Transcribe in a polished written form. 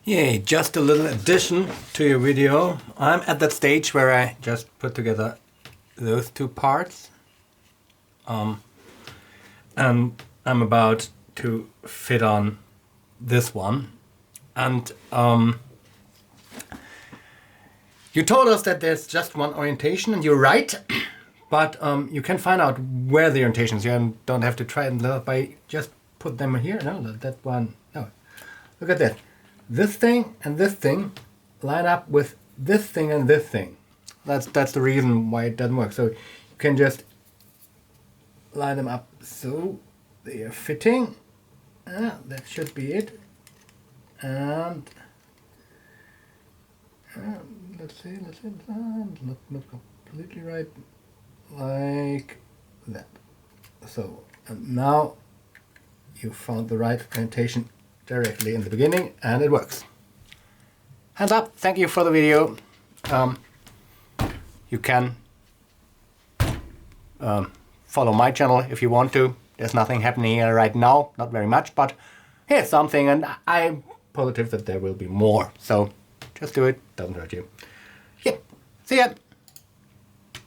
Yay, just a little addition to your video. I'm at that stage where I just put together those two parts. And I'm about to fit on this one. And you told us that there's just one orientation, and you're right. But you can find out where the orientations. You don't have to try it by just put them here. No, that one. No, look at that. This thing and this thing line up with this thing and this thing. That's the reason why it doesn't work. So you can just line them up so they are fitting. That should be it. And let's see, not completely right, like that. So, and now you found the right orientation directly in the beginning, and it works. Hands up, thank you for the video. You can follow my channel if you want to. There's nothing happening here right now, not very much, but here's something, and I'm positive that there will be more. So just do it, doesn't hurt you. Yep, see ya.